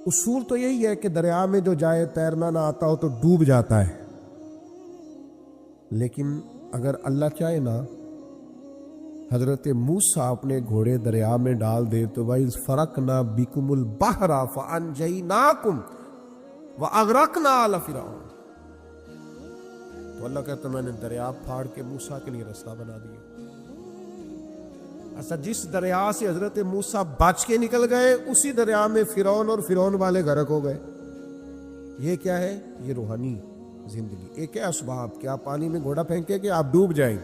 اصول تو یہی ہے کہ دریا میں جو جائے تیرنا نہ آتا ہو تو ڈوب جاتا ہے، لیکن اگر اللہ چاہے نا حضرت موسیٰ اپنے گھوڑے دریا میں ڈال دے تو وَإِذْ فَرَقْنَا بِكُمُ الْبَحْرَ فَأَنْجَيْنَاكُمْ وَأَغْرَقْنَا آلَ فِرْعَوْنَ، تو اللہ کہتا ہے میں نے دریا پھاڑ کے موسیٰ کے لیے رستہ بنا دیا۔ اچھا، جس دریا سے حضرت موسیٰ بچ کے نکل گئے اسی دریا میں فرعون اور فرعون والے غرق ہو گئے۔ یہ کیا ہے؟ یہ روحانی زندگی۔ ایک ہے اسباب کہ آپ پانی میں گھوڑا پھینکیں کہ آپ ڈوب جائیں،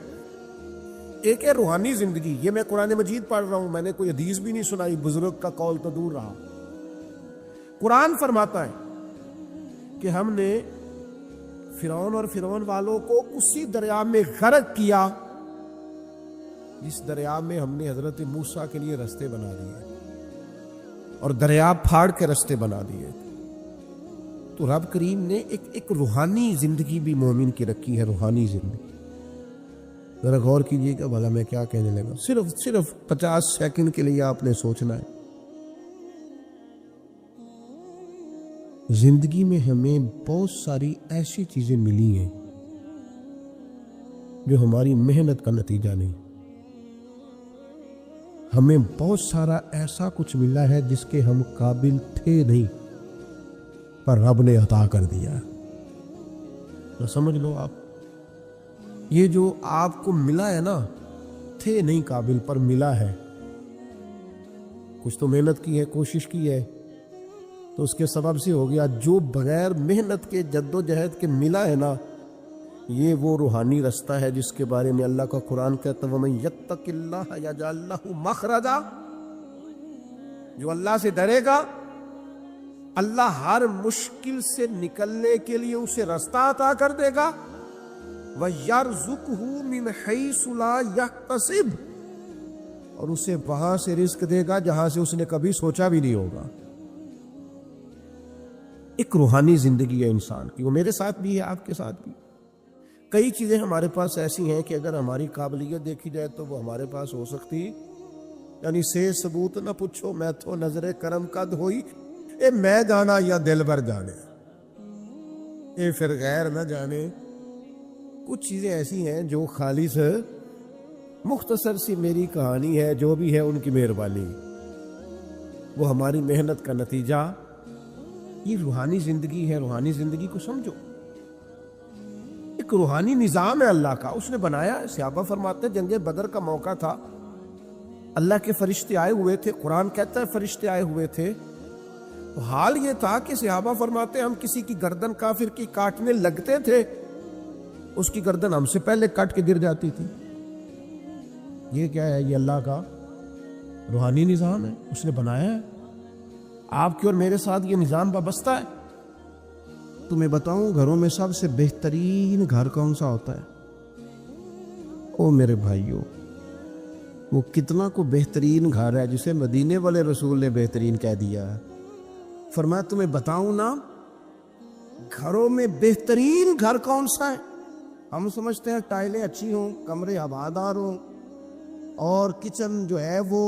ایک ہے روحانی زندگی۔ یہ میں قرآن مجید پڑھ رہا ہوں، میں نے کوئی حدیث بھی نہیں سنائی، بزرگ کا قول تو دور رہا۔ قرآن فرماتا ہے کہ ہم نے فرعون اور فرعون والوں کو اسی دریا میں غرق کیا جس دریا میں ہم نے حضرت موسیٰ کے لیے رستے بنا دیے اور دریا پھاڑ کے رستے بنا دیے۔ تو رب کریم نے ایک روحانی زندگی بھی مومن کی رکھی ہے، روحانی زندگی۔ ذرا غور کیجئے کہ بھلا میں کیا کہنے لگا، صرف 50 سیکنڈ کے لیے آپ نے سوچنا ہے۔ زندگی میں ہمیں بہت ساری ایسی چیزیں ملی ہیں جو ہماری محنت کا نتیجہ نہیں، ہمیں بہت سارا ایسا کچھ ملا ہے جس کے ہم قابل تھے نہیں، پر رب نے عطا کر دیا۔ تو سمجھ لو آپ، یہ جو آپ کو ملا ہے نا، تھے نہیں قابل پر ملا ہے۔ کچھ تو محنت کی ہے، کوشش کی ہے، تو اس کے سبب سے ہو گیا۔ جو بغیر محنت کے، جد و جہد کے ملا ہے نا، یہ وہ روحانی رستہ ہے جس کے بارے میں اللہ کا قرآن کہتا ہے وَمَن يَتَّقِ اللَّهَ يَجْعَل لَّهُ مَخْرَجًا، جو اللہ سے ڈرے گا اللہ ہر مشکل سے نکلنے کے لیے اسے رستہ عطا کر دے گا۔ وَيَرْزُقْهُ مِنْ حَيْثُ لَا يَحْتَسِبُ، اور اسے وہاں سے رزق دے گا جہاں سے اس نے کبھی سوچا بھی نہیں ہوگا۔ ایک روحانی زندگی ہے انسان کی، وہ میرے ساتھ بھی ہے، آپ کے ساتھ بھی۔ کئی چیزیں ہمارے پاس ایسی ہیں کہ اگر ہماری قابلیت دیکھی جائے تو وہ ہمارے پاس ہو سکتی، یعنی سے ثبوت نہ پوچھو میں تو نظر کرم قد ہوئی، اے میں جانا یا دل بھر جانے، اے پھر غیر نہ جانے۔ کچھ چیزیں ایسی ہیں جو خالص مختصر سی میری کہانی ہے، جو بھی ہے ان کی مہربانی، وہ ہماری محنت کا نتیجہ۔ یہ روحانی زندگی ہے، روحانی زندگی کو سمجھو۔ ایک روحانی نظام ہے اللہ کا، اس نے بنایا ہے۔ صحابہ فرماتے ہیں جنگ بدر کا موقع تھا، اللہ کے فرشتے آئے ہوئے تھے، قرآن کہتا ہے فرشتے آئے ہوئے تھے۔ تو حال یہ تھا کہ صحابہ فرماتے ہیں ہم کسی کی گردن کافر کی کاٹنے لگتے تھے، اس کی گردن ہم سے پہلے کٹ کے گر جاتی تھی۔ یہ کیا ہے؟ یہ اللہ کا روحانی نظام ہے، اس نے بنایا ہے۔ آپ کی اور میرے ساتھ یہ نظام وابستہ ہے۔ تمہیں بتاؤں گھروں میں سب سے بہترین گھر کون سا ہوتا ہے؟ او میرے بھائیوں، وہ کتنا کو بہترین گھر ہے جسے مدینے والے رسول نے بہترین کہہ دیا ہے۔ فرمایا تمہیں بتاؤں نا گھروں میں بہترین گھر کون سا ہے؟ ہم سمجھتے ہیں ٹائلیں اچھی ہوں، کمرے ہوادار ہوں، اور کچن جو ہے وہ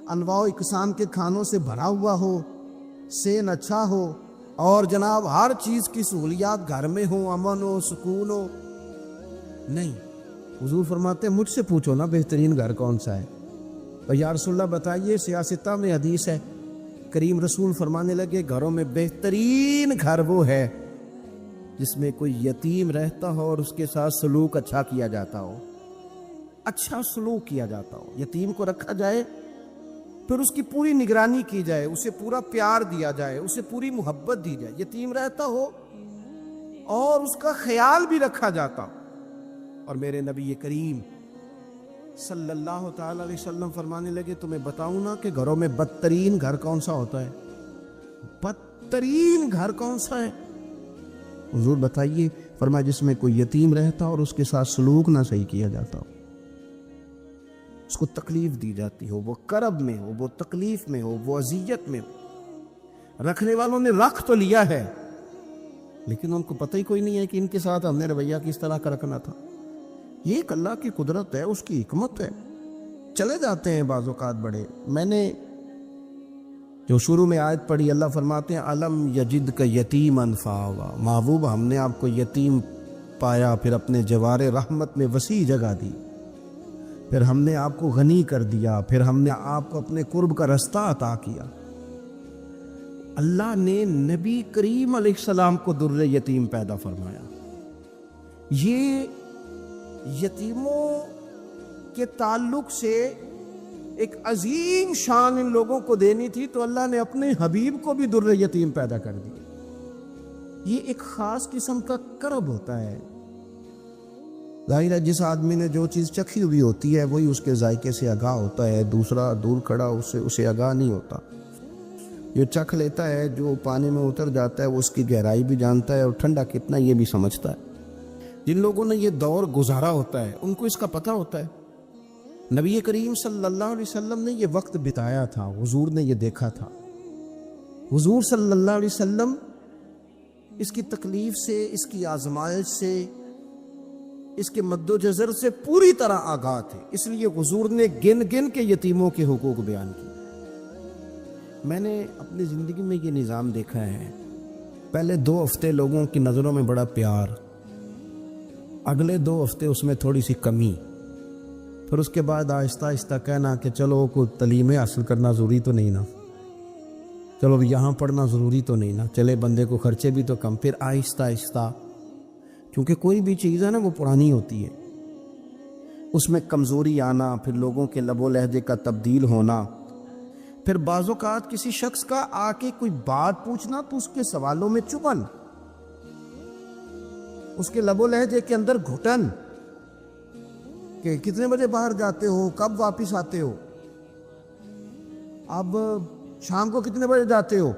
انواع و اقسام کے کھانوں سے بھرا ہوا ہو، سین اچھا ہو، اور جناب ہر چیز کی سہولیات گھر میں ہو، امن ہو، سکون ہو۔ نہیں، حضور فرماتے ہیں مجھ سے پوچھو نا بہترین گھر کون سا ہے۔ اور یا رسول اللہ بتائیے، سیاستہ میں حدیث ہے، کریم رسول فرمانے لگے گھروں میں بہترین گھر وہ ہے جس میں کوئی یتیم رہتا ہو اور اس کے ساتھ سلوک اچھا کیا جاتا ہو، اچھا سلوک کیا جاتا ہو، یتیم کو رکھا جائے، پھر اس کی پوری نگرانی کی جائے، اسے پورا پیار دیا جائے، اسے پوری محبت دی جائے، یتیم رہتا ہو اور اس کا خیال بھی رکھا جاتا۔ اور میرے نبی کریم صلی اللہ تعالی علیہ وسلم فرمانے لگے تمہیں بتاؤں نا کہ گھروں میں بدترین گھر کون سا ہوتا ہے؟ بدترین گھر کون سا ہے؟ حضور بتائیے، فرمایا جس میں کوئی یتیم رہتا اور اس کے ساتھ سلوک نہ صحیح کیا جاتا ہو، اس کو تکلیف دی جاتی ہو، وہ کرب میں ہو، وہ تکلیف میں ہو، وہ اذیت میں ہو۔ رکھنے والوں نے رکھ تو لیا ہے لیکن ان کو پتہ ہی کوئی نہیں ہے کہ ان کے ساتھ ہم نے رویہ کس طرح کا رکھنا تھا۔ یہ ایک اللہ کی قدرت ہے، اس کی حکمت ہے۔ چلے جاتے ہیں بعض اوقات بڑے، میں نے جو شروع میں آیت پڑھی، اللہ فرماتے ہیں علم یجدک یتیما فآویٰ، محبوب ہم نے آپ کو یتیم پایا، پھر اپنے جوار رحمت میں وسیع جگہ دی، پھر ہم نے آپ کو غنی کر دیا، پھر ہم نے آپ کو اپنے قرب کا رستہ عطا کیا۔ اللہ نے نبی کریم علیہ السلام کو در یتیم پیدا فرمایا۔ یہ یتیموں کے تعلق سے ایک عظیم شان ان لوگوں کو دینی تھی، تو اللہ نے اپنے حبیب کو بھی در یتیم پیدا کر دیا۔ یہ ایک خاص قسم کا کرب ہوتا ہے۔ ظاہر ہے جس آدمی نے جو چیز چکھی ہوئی ہوتی ہے وہی اس کے ذائقے سے آگاہ ہوتا ہے، دوسرا دور کھڑا اسے آگاہ نہیں ہوتا۔ جو چکھ لیتا ہے، جو پانی میں اتر جاتا ہے، وہ اس کی گہرائی بھی جانتا ہے اور ٹھنڈا کتنا یہ بھی سمجھتا ہے۔ جن لوگوں نے یہ دور گزارا ہوتا ہے ان کو اس کا پتہ ہوتا ہے۔ نبی کریم صلی اللہ علیہ وسلم نے یہ وقت بتایا تھا، حضور نے یہ دیکھا تھا۔ حضور صلی اللہ علیہ وسلم اس کی تکلیف سے، اس کی آزمائش سے، اس کے مد و جزر سے پوری طرح آگاہ تھے، اس لیے حضور نے گن گن کے یتیموں کے حقوق بیان کیے۔ میں نے اپنی زندگی میں یہ نظام دیکھا ہے، پہلے 2 ہفتے لوگوں کی نظروں میں بڑا پیار، اگلے 2 ہفتے اس میں تھوڑی سی کمی، پھر اس کے بعد آہستہ آہستہ کہنا کہ چلو کوئی تعلیم حاصل کرنا ضروری تو نہیں نا، چلو یہاں پڑھنا ضروری تو نہیں نا، چلے بندے کو خرچے بھی تو کم، پھر آہستہ آہستہ، کیونکہ کوئی بھی چیز ہے نا وہ پرانی ہوتی ہے، اس میں کمزوری آنا، پھر لوگوں کے لب و لہجے کا تبدیل ہونا، پھر بعض اوقات کسی شخص کا آ کے کوئی بات پوچھنا تو اس کے سوالوں میں چبھن، اس کے لب و لہجے کے اندر گھٹن کہ کتنے بجے باہر جاتے ہو، کب واپس آتے ہو، اب شام کو کتنے بجے جاتے ہو۔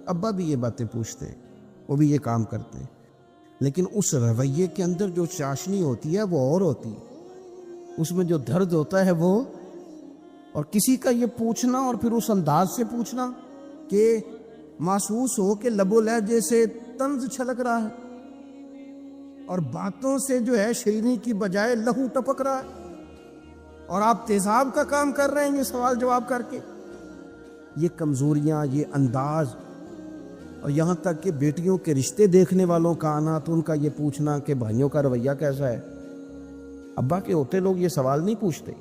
ابا بھی یہ باتیں پوچھتے ہیں، وہ بھی یہ کام کرتے ہیں، لیکن اس رویے کے اندر جو چاشنی ہوتی ہے وہ اور ہوتی ہے، اس میں جو درد ہوتا ہے وہ، اور کسی کا یہ پوچھنا اور پھر اس انداز سے پوچھنا کہ محسوس ہو کہ لب و لہجے سے طنز چھلک رہا ہے اور باتوں سے جو ہے شیرینی کی بجائے لہو ٹپک رہا ہے، اور آپ تیزاب کا کام کر رہے ہیں یہ سوال جواب کر کے۔ یہ کمزوریاں، یہ انداز، اور یہاں تک کہ بیٹیوں کے رشتے دیکھنے والوں کا آنا تو ان کا یہ پوچھنا کہ بھائیوں کا رویہ کیسا ہے۔ ابا کے ہوتے لوگ یہ سوال نہیں پوچھتے،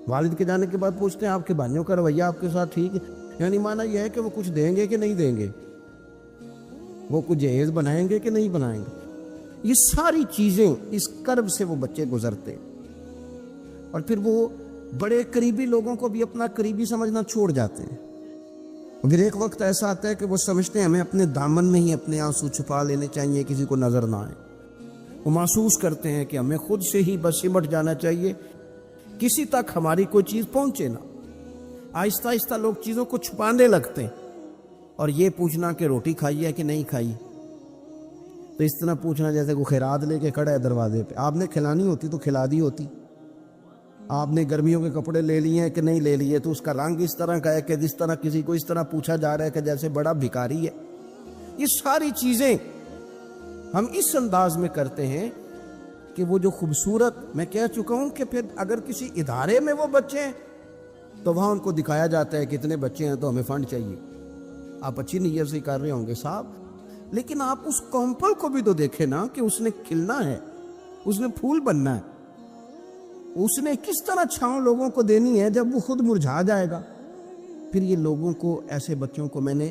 والد کے جانے کے بعد پوچھتے ہیں آپ کے بھائیوں کا رویہ آپ کے ساتھ ٹھیک ہے، یعنی معنی یہ ہے کہ وہ کچھ دیں گے کہ نہیں دیں گے، وہ کچھ جہیز بنائیں گے کہ نہیں بنائیں گے۔ یہ ساری چیزیں اس کرب سے وہ بچے گزرتے، اور پھر وہ بڑے قریبی لوگوں کو بھی اپنا قریبی سمجھنا چھوڑ جاتے ہیں۔ پھر ایک وقت ایسا آتا ہے کہ وہ سمجھتے ہیں ہمیں اپنے دامن میں ہی اپنے آنسو چھپا لینے چاہیے، کسی کو نظر نہ آئے۔ وہ محسوس کرتے ہیں کہ ہمیں خود سے ہی بس سمٹ جانا چاہیے، کسی تک ہماری کوئی چیز پہنچے نہ۔ آہستہ آہستہ لوگ چیزوں کو چھپانے لگتے ہیں، اور یہ پوچھنا کہ روٹی کھائی ہے کہ نہیں کھائی، تو اس طرح پوچھنا جیسے کوئی خیرات لے کے کھڑا ہے دروازے پہ، آپ نے کھلانی ہوتی تو کھلا دی ہوتی۔ آپ نے گرمیوں کے کپڑے لے لیے ہیں کہ نہیں لے لیے، تو اس کا رنگ اس طرح کا ہے کہ جس طرح کسی کو اس طرح پوچھا جا رہا ہے کہ جیسے بڑا بھکاری ہے۔ یہ ساری چیزیں ہم اس انداز میں کرتے ہیں کہ وہ جو خوبصورت، میں کہہ چکا ہوں کہ پھر اگر کسی ادارے میں وہ بچے ہیں تو وہاں ان کو دکھایا جاتا ہے کتنے بچے ہیں تو ہمیں فنڈ چاہیے۔ آپ اچھی نیت سے کر رہے ہوں گے صاحب، لیکن آپ اس کومپل کو بھی تو دیکھیں نا کہ اس نے کھلنا ہے، اس نے پھول بننا ہے، اس نے کس طرح چھاؤں لوگوں کو دینی ہے جب وہ خود مرجھا جائے گا۔ پھر یہ لوگوں کو، ایسے بچوں کو میں نے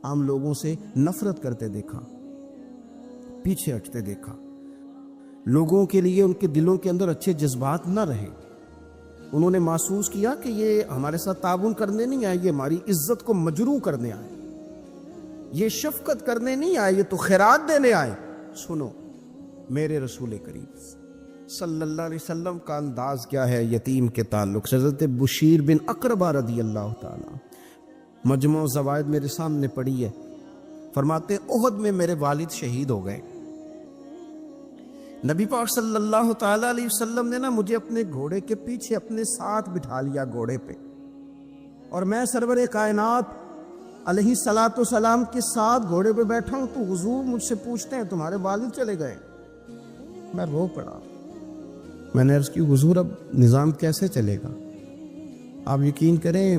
عام لوگوں سے نفرت کرتے دیکھا، پیچھے ہٹتے دیکھا، لوگوں کے لیے ان کے دلوں کے اندر اچھے جذبات نہ رہے۔ انہوں نے محسوس کیا کہ یہ ہمارے ساتھ تعاون کرنے نہیں آئے، یہ ہماری عزت کو مجروح کرنے آئے، یہ شفقت کرنے نہیں آئے، یہ تو خیرات دینے آئے۔ سنو، میرے رسول کریم صلی اللہ علیہ وسلم کا انداز کیا ہے یتیم کے تعلق سے۔ حضرت بشیر بن اقربہ رضی اللہ تعالیٰ، مجموع زوائد میرے سامنے پڑی ہے، فرماتے احد میں میرے والد شہید ہو گئے۔ نبی پاک صلی اللہ تعالیٰ علیہ وسلم نے مجھے اپنے گھوڑے کے پیچھے اپنے ساتھ بٹھا لیا گھوڑے پہ، اور میں سرور کائنات علیہ الصلاۃ والسلام کے ساتھ گھوڑے پہ بیٹھا ہوں، تو حضور مجھ سے پوچھتے ہیں تمہارے والد چلے گئے؟ میں رو پڑا۔ میں نے عرض کی حضور اب نظام کیسے چلے گا؟ آپ یقین کریں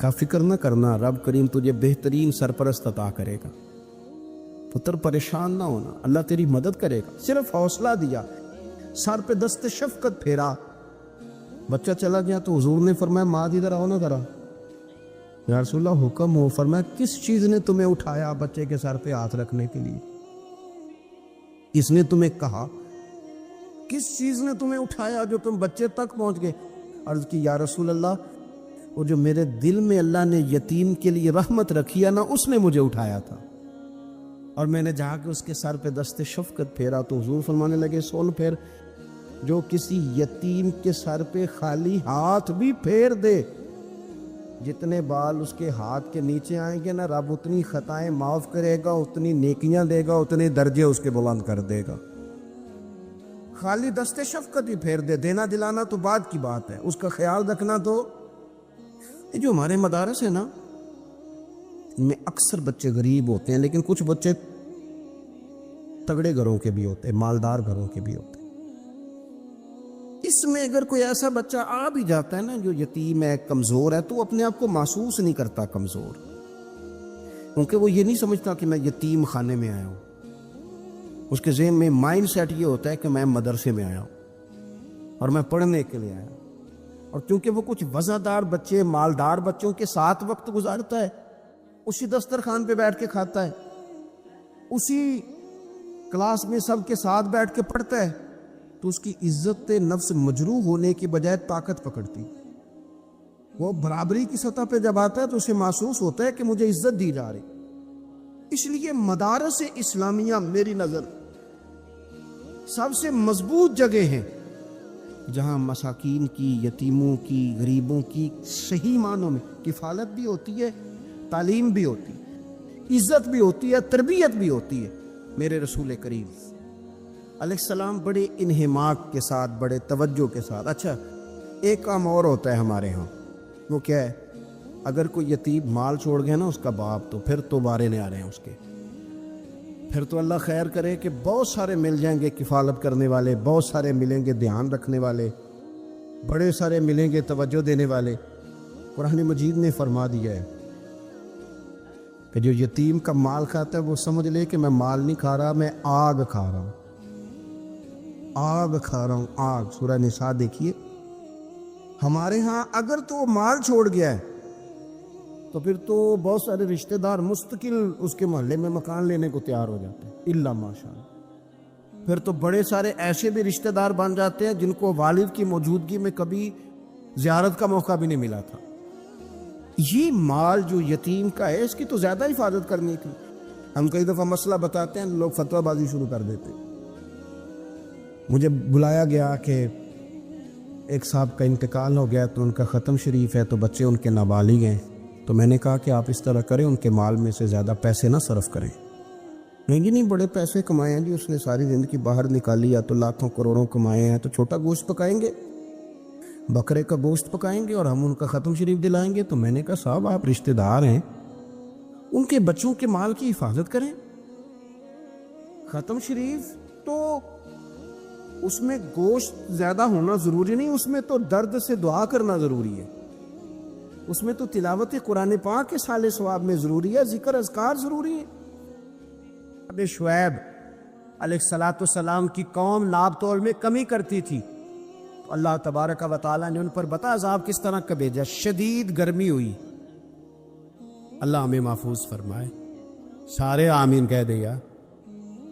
کا فکر نہ کرنا، رب کریم تجھے بہترین سرپرست عطا کرے گا، پتر پریشان نہ ہونا، اللہ تیری مدد کرے گا۔ صرف حوصلہ دیا، سر پہ دست شفقت پھیرا، بچہ چلا گیا تو حضور نے فرمایا ماں ادھر آؤ نا ذرا، یا رسول اللہ حکم ہو۔ فرمایا کس چیز نے تمہیں اٹھایا بچے کے سر پہ ہاتھ رکھنے کے لیے؟ اس نے تمہیں کہا، کس چیز نے تمہیں اٹھایا جو تم بچے تک پہنچ گئے؟ عرض کی یا رسول اللہ وہ جو میرے دل میں اللہ نے یتیم کے لیے رحمت رکھی ہے نا، اس نے مجھے اٹھایا تھا، اور میں نے جا کے اس کے سر پہ دست شفقت پھیرا تو حضور فرمانے لگے سن پھر، جو کسی یتیم کے سر پہ خالی ہاتھ بھی پھیر دے، جتنے بال اس کے ہاتھ کے نیچے آئیں گے نا، رب اتنی خطائیں معاف کرے گا، اتنی نیکیاں دے گا، اتنے درجے اس کے بلند کر دے گا۔ خالی دست شفقت ہی پھیر دے، دینا دلانا تو بعد کی بات ہے، اس کا خیال رکھنا تو۔ یہ جو ہمارے مدارس ہیں نا، ان میں اکثر بچے غریب ہوتے ہیں، لیکن کچھ بچے تگڑے گھروں کے بھی ہوتے ہیں، مالدار گھروں کے بھی ہوتے ہیں۔ اس میں اگر کوئی ایسا بچہ آ بھی جاتا ہے نا جو یتیم ہے، کمزور ہے، تو اپنے آپ کو محسوس نہیں کرتا کمزور، کیونکہ وہ یہ نہیں سمجھتا کہ میں یتیم خانے میں آیا ہوں۔ اس کے ذہن میں مائنڈ سیٹ یہ ہوتا ہے کہ میں مدرسے میں آیا ہوں اور میں پڑھنے کے لیے آیا ہوں، اور کیونکہ وہ کچھ وزادار بچے، مالدار بچوں کے ساتھ وقت گزارتا ہے، اسی دسترخوان پہ بیٹھ کے کھاتا ہے، اسی کلاس میں سب کے ساتھ بیٹھ کے پڑھتا ہے، تو اس کی عزت نفس مجروح ہونے کی بجائے طاقت پکڑتی۔ وہ برابری کی سطح پہ جب آتا ہے تو اسے محسوس ہوتا ہے کہ مجھے عزت دی جا رہی۔ اس لیے مدارس اسلامیہ میری نظر سب سے مضبوط جگہ ہیں جہاں مساکین کی، یتیموں کی، غریبوں کی صحیح معنوں میں کفالت بھی ہوتی ہے، تعلیم بھی ہوتی ہے، عزت بھی ہوتی ہے، تربیت بھی ہوتی ہے۔ میرے رسول کریم علیہ السلام بڑے انہماک کے ساتھ، بڑے توجہ کے ساتھ۔ اچھا ایک کام اور ہوتا ہے ہمارے ہاں، وہ کیا ہے؟ اگر کوئی یتیم مال چھوڑ گیا نا اس کا باپ، تو پھر تو بارے نہیں آ رہے ہیں اس کے، پھر تو اللہ خیر کرے کہ بہت سارے مل جائیں گے کفالت کرنے والے، بہت سارے ملیں گے دھیان رکھنے والے، بڑے سارے ملیں گے توجہ دینے والے۔ قرآن مجید نے فرما دیا ہے کہ جو یتیم کا مال کھاتا ہے وہ سمجھ لے کہ میں مال نہیں کھا رہا، میں آگ کھا رہا ہوں، آگ کھا رہا ہوں، آگ۔ سورہ نساء دیکھیے۔ ہمارے ہاں اگر تو وہ مال چھوڑ گیا ہے تو پھر تو بہت سارے رشتہ دار مستقل اس کے محلے میں مکان لینے کو تیار ہو جاتے ہیں، الا ماشاءاللہ۔ پھر تو بڑے سارے ایسے بھی رشتہ دار بن جاتے ہیں جن کو والد کی موجودگی میں کبھی زیارت کا موقع بھی نہیں ملا تھا۔ یہ مال جو یتیم کا ہے اس کی تو زیادہ حفاظت کرنی تھی۔ ہم کئی دفعہ مسئلہ بتاتے ہیں، لوگ فتویٰ بازی شروع کر دیتے ہیں۔ مجھے بلایا گیا کہ ایک صاحب کا انتقال ہو گیا تو ان کا ختم شریف ہے، تو بچے ان کے نابالغ ہیں، تو میں نے کہا کہ آپ اس طرح کریں، ان کے مال میں سے زیادہ پیسے نہ صرف کریں۔ نہیں بڑے پیسے کمائے ہیں جی، اس نے ساری زندگی باہر نکالی، یا تو لاکھوں کروڑوں کمائے ہیں، تو چھوٹا گوشت پکائیں گے، بکرے کا گوشت پکائیں گے اور ہم ان کا ختم شریف دلائیں گے۔ تو میں نے کہا صاحب آپ رشتہ دار ہیں، ان کے بچوں کے مال کی حفاظت کریں۔ ختم شریف تو اس میں گوشت زیادہ ہونا ضروری نہیں، اس میں تو درد سے دعا کرنا ضروری ہے، اس میں تو تلاوت قرآن پاک کے سال ثواب میں ضروری ہے، ذکر اذکار ضروری ہے۔ اب شعیب علیہ السلام کی قوم ناب تول میں کمی کرتی تھی، تو اللہ تبارک و تعالیٰ نے ان پر بتا عذاب کس طرح کا بھیجا، شدید گرمی ہوئی۔ اللہ ہمیں محفوظ فرمائے، سارے آمین کہہ دیا۔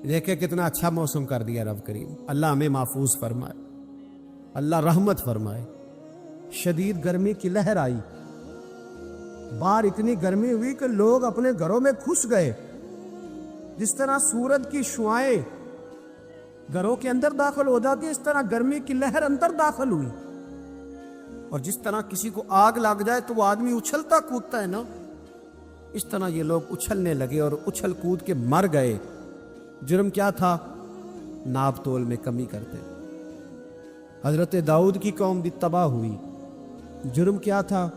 دیکھیں کتنا اچھا موسم کر دیا رب کریم، اللہ ہمیں محفوظ فرمائے، اللہ رحمت فرمائے۔ شدید گرمی کی لہر آئی، باہر اتنی گرمی ہوئی کہ لوگ اپنے گھروں میں گھس گئے، جس طرح سورج کی شعائیں گھروں کے اندر داخل ہو جاتی ہے، اس طرح گرمی کی لہر اندر داخل ہوئی، اور جس طرح کسی کو آگ لگ جائے تو وہ آدمی اچھلتا کودتا ہے نا، اس طرح یہ لوگ اچھلنے لگے اور اچھل کود کے مر گئے۔ جرم کیا تھا؟ ناب تول میں کمی کرتے۔ حضرت داؤد کی قوم بھی تباہ ہوئی۔ جرم کیا تھا؟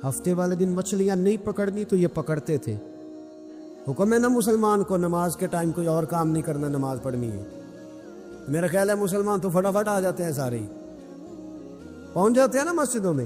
ہفتے والے دن مچھلیاں نہیں پکڑنی تو یہ پکڑتے تھے۔ حکم ہے نا مسلمان کو نماز کے ٹائم کوئی اور کام نہیں کرنا، نماز پڑھنی ہے۔ میرا خیال ہے مسلمان تو فٹافٹ آ جاتے ہیں، سارے ہی پہنچ جاتے ہیں نا مسجدوں میں،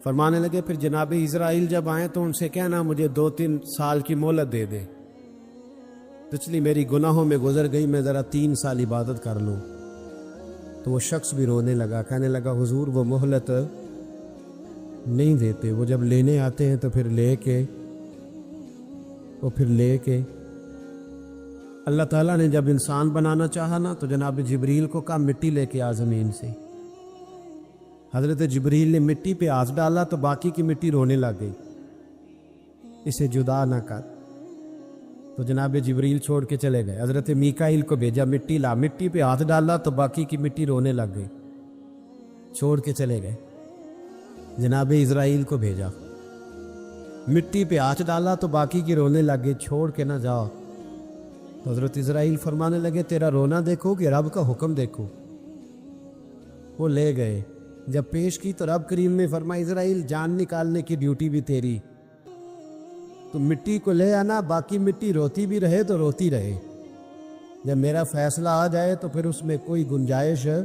فرمانے لگے پھر جناب اسرائیل جب آئیں تو ان سے کہنا مجھے 2-3 سال کی مہلت دے دے، پچھلی میری گناہوں میں گزر گئی، میں ذرا 3 سال عبادت کر لوں۔ تو وہ شخص بھی رونے لگا، کہنے لگا حضور وہ مہلت نہیں دیتے، وہ جب لینے آتے ہیں تو پھر لے کے اللہ تعالیٰ نے جب انسان بنانا چاہا نا تو جناب جبریل کو کہا مٹی لے کے آ زمین سے۔ حضرت جبریل نے مٹی پہ ہاتھ ڈالا تو باقی کی مٹی رونے لگ گئی، اسے جدا نہ کر۔ تو جناب جبریل چھوڑ کے چلے گئے، حضرت میکائیل کو بھیجا مٹی لا، مٹی پہ ہاتھ ڈالا تو باقی کی مٹی رونے لگ گئی، چھوڑ کے چلے گئے۔ جناب اسرائیل کو بھیجا، مٹی پہ ہاتھ ڈالا تو باقی کی رونے لگ گئی، چھوڑ کے نہ جاؤ۔ تو حضرت اسرائیل فرمانے لگے تیرا رونا دیکھو کہ رب کا حکم دیکھو۔ وہ لے گئے، جب پیش کی تو رب کریم نے فرمایا اسرائیل جان نکالنے کی ڈیوٹی بھی تیری، تو مٹی کو لے آنا، باقی مٹی روتی بھی رہے تو روتی رہے، جب میرا فیصلہ آ جائے تو پھر اس میں کوئی گنجائش ہے،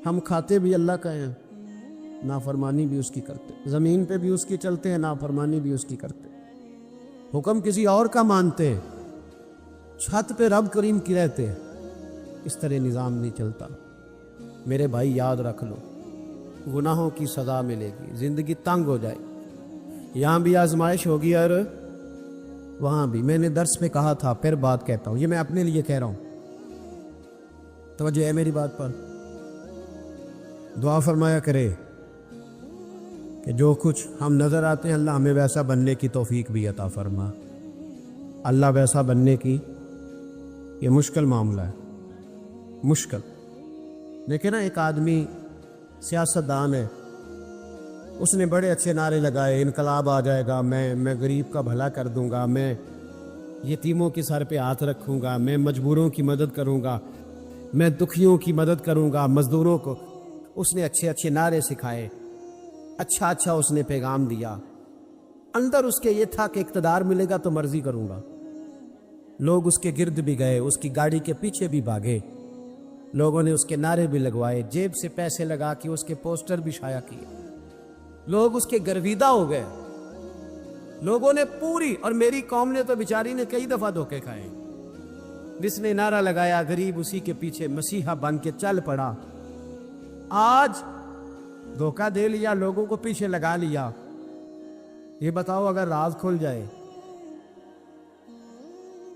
ہم کھاتے بھی اللہ کا ہیں، نافرمانی بھی اس کی کرتے، زمین پہ بھی اس کی چلتے ہیں، نافرمانی بھی اس کی کرتے، حکم کسی اور کا مانتے ہیں، چھت پہ رب کریم کی رہتے ہیں، اس طرح نظام نہیں چلتا۔ میرے بھائی یاد رکھ لو، گناہوں کی سزا ملے گی، زندگی تنگ ہو جائے گی، یہاں بھی آزمائش ہوگی اور وہاں بھی۔ میں نے درس میں کہا تھا، پھر بات کہتا ہوں، یہ میں اپنے لیے کہہ رہا ہوں، توجہ ہے میری بات پر۔ دعا فرمایا کرے کہ جو کچھ ہم نظر آتے ہیں اللہ ہمیں ویسا بننے کی توفیق بھی عطا فرما۔ اللہ ویسا بننے کی یہ مشکل معاملہ ہے، مشکل۔ دیکھیں نا ایک آدمی سیاستدان ہے، اس نے بڑے اچھے نعرے لگائے، انقلاب آ جائے گا، میں غریب کا بھلا کر دوں گا، میں یتیموں کے سر پہ ہاتھ رکھوں گا، میں مجبوروں کی مدد کروں گا، میں دکھیوں کی مدد کروں گا، مزدوروں کو۔ اس نے اچھے اچھے نعرے سکھائے، اچھا اس نے پیغام دیا، اندر اس کے یہ تھا کہ اقتدار ملے گا تو مرضی کروں گا۔ لوگ اس کے گرد بھی گئے، اس کی گاڑی کے پیچھے بھی بھاگے، لوگوں نے اس کے نعرے بھی لگوائے، جیب سے پیسے لگا کے اس کے پوسٹر بھی شائع کیے، لوگ اس کے گرویدہ ہو گئے، لوگوں نے پوری، اور میری قوم نے تو بیچاری نے کئی دفعہ دھوکے کھائے، جس نے نعرہ لگایا غریب اسی کے پیچھے مسیحا بن کے چل پڑا۔ آج دھوکہ دے لیا، لوگوں کو پیچھے لگا لیا۔ یہ بتاؤ اگر راز کھل جائے،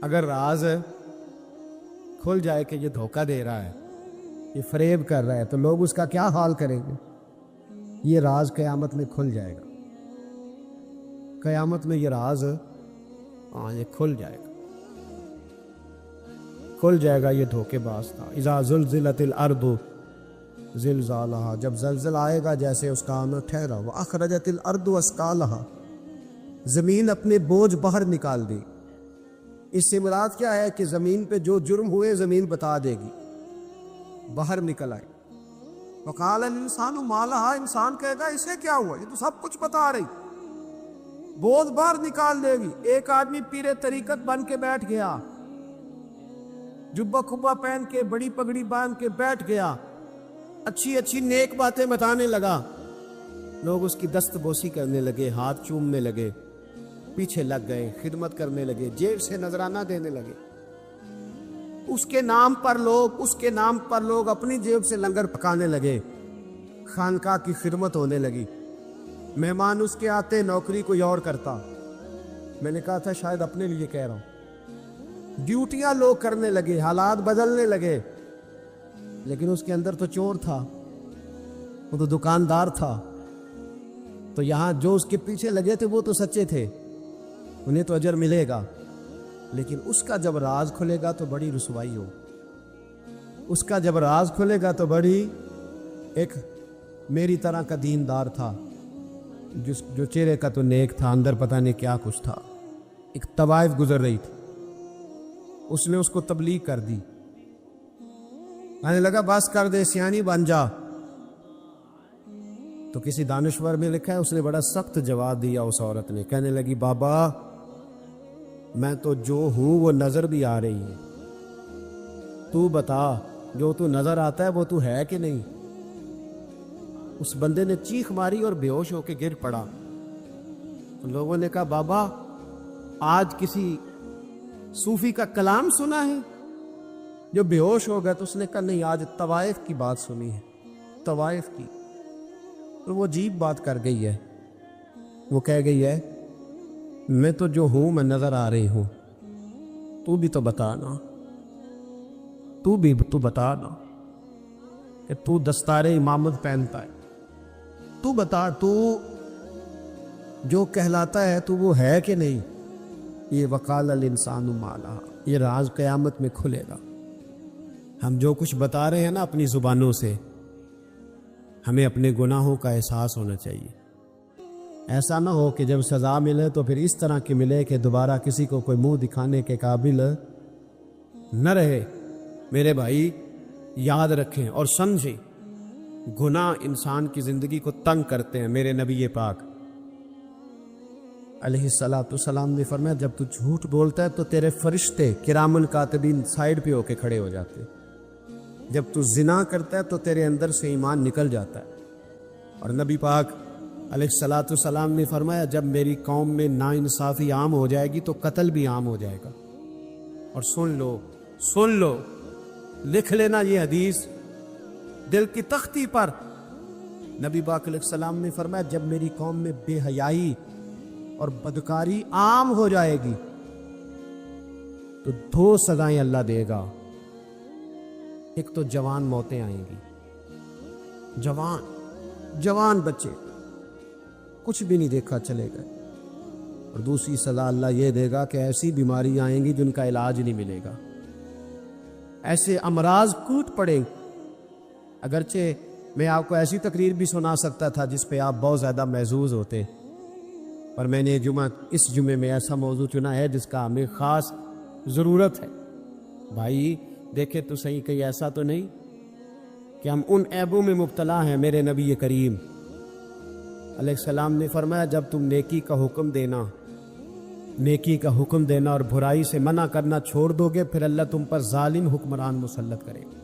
اگر راز کھل جائے کہ یہ دھوکہ دے رہا ہے، یہ فریب کر رہا ہے، تو لوگ اس کا کیا حال کریں گے؟ یہ راز قیامت میں کھل جائے گا، قیامت میں یہ راز یہ کھل جائے گا، کھل جائے گا، یہ دھوکے باز تھا۔ اذا زلزلت الارض زلزالہا، جب زلزلہ آئے گا جیسے اس کا آنا ٹھہرا، واخرجت الارض اثقالہا، زمین اپنے بوجھ باہر نکال دی۔ اس سے مراد کیا ہے کہ زمین پہ جو جرم ہوئے زمین بتا دے گی، باہر نکل آئے۔ وقال الانسان ما لہا، انسان کہے گا اسے کیا ہوا، یہ تو سب کچھ بتا رہی، بوجھ باہر نکال دے گی۔ ایک آدمی پیر طریقت بن کے بیٹھ گیا، جبہ کھبا پہن کے بڑی پگڑی باندھ کے بیٹھ گیا، اچھی اچھی نیک باتیں بتانے لگا، لوگ اس کی دست بوسی کرنے لگے، ہاتھ چومنے لگے، پیچھے لگ گئے، خدمت کرنے لگے، جیب سے نذرانہ دینے لگے۔ اس کے نام پر لوگ اپنی جیب سے لنگر پکانے لگے، خانقاہ کی خدمت ہونے لگی، مہمان اس کے آتے، نوکری کوئی اور کرتا۔ میں نے کہا تھا شاید اپنے لیے کہہ رہا ہوں، ڈیوٹیاں لوگ کرنے لگے، حالات بدلنے لگے، لیکن اس کے اندر تو چور تھا، وہ تو دکاندار تھا، تو یہاں جو اس کے پیچھے لگے تھے وہ تو سچے تھے، انہیں تو اجر ملے گا، لیکن اس کا جب راز کھلے گا تو بڑی رسوائی ہو، اس کا جب راز کھلے گا تو بڑی، ایک میری طرح کا دیندار تھا، جو چہرے کا تو نیک تھا، اندر پتہ نہیں کیا کچھ تھا، ایک طوائف گزر رہی تھی، اس نے اس کو تبلیغ کر دی، کہنے لگا بس کر دے، سیانی بن جا۔ تو کسی دانشور میں لکھا ہے اس نے بڑا سخت جواب دیا، اس عورت نے، کہنے لگی بابا میں تو جو ہوں وہ نظر بھی آ رہی ہے، تو بتا جو تو نظر آتا ہے وہ تو ہے کہ نہیں؟ اس بندے نے چیخ ماری اور بے ہوش ہو کے گر پڑا. تو لوگوں نے کہا بابا آج کسی صوفی کا کلام سنا ہے؟ جو بے ہوش ہو گیا. تو اس نے کہا نہیں، آج طوائف کی بات سنی ہے، طوائف کی. تو وہ عجیب بات کر گئی ہے. وہ کہہ گئی ہے میں تو جو ہوں میں نظر آ رہی ہوں، تو بھی تو بتا نا، تو بتا نا کہ تو دستار امامت پہنتا ہے. تو بتا، تو جو کہلاتا ہے تو وہ ہے کہ نہیں؟ یہ وقال الانسان ما لہا، یہ راز قیامت میں کھلے گا. ہم جو کچھ بتا رہے ہیں نا اپنی زبانوں سے، ہمیں اپنے گناہوں کا احساس ہونا چاہیے. ایسا نہ ہو کہ جب سزا ملے تو پھر اس طرح کی ملے کہ دوبارہ کسی کو کوئی منہ دکھانے کے قابل نہ رہے. میرے بھائی یاد رکھیں اور سمجھیں، گناہ انسان کی زندگی کو تنگ کرتے ہیں. میرے نبی پاک علیہ الصلاۃ والسلام نے فرمایا جب تو جھوٹ بولتا ہے تو تیرے فرشتے کرام الکاتبین سائڈ پہ ہو کے کھڑے ہو جاتے ہیں. جب تو زنا کرتا ہے تو تیرے اندر سے ایمان نکل جاتا ہے. اور نبی پاک علیہ الصلاۃ والسلام نے فرمایا جب میری قوم میں ناانصافی عام ہو جائے گی تو قتل بھی عام ہو جائے گا. اور سن لو لکھ لینا یہ حدیث دل کی تختی پر. نبی پاک علیہ السلام نے فرمایا جب میری قوم میں بے حیائی اور بدکاری عام ہو جائے گی تو 2 سزائیں اللہ دے گا. ایک تو جوان موتیں آئیں گی، جوان بچے کچھ بھی نہیں دیکھا چلے گئے. اور دوسری سزا اللہ یہ دے گا کہ ایسی بیماری آئیں گی جن کا علاج نہیں ملے گا. ایسے امراض کوٹ پڑیں. اگرچہ میں آپ کو ایسی تقریر بھی سنا سکتا تھا جس پہ آپ بہت زیادہ محظوظ ہوتے، پر میں نے اس جمعے میں ایسا موضوع چنا ہے جس کا ہمیں خاص ضرورت ہے. بھائی دیکھے تو صحیح، کہیں ایسا تو نہیں کہ ہم ان عیبوں میں مبتلا ہیں. میرے نبی کریم علیہ السلام نے فرمایا جب تم نیکی کا حکم دینا اور برائی سے منع کرنا چھوڑ دو گے پھر اللہ تم پر ظالم حکمران مسلط کرے گا.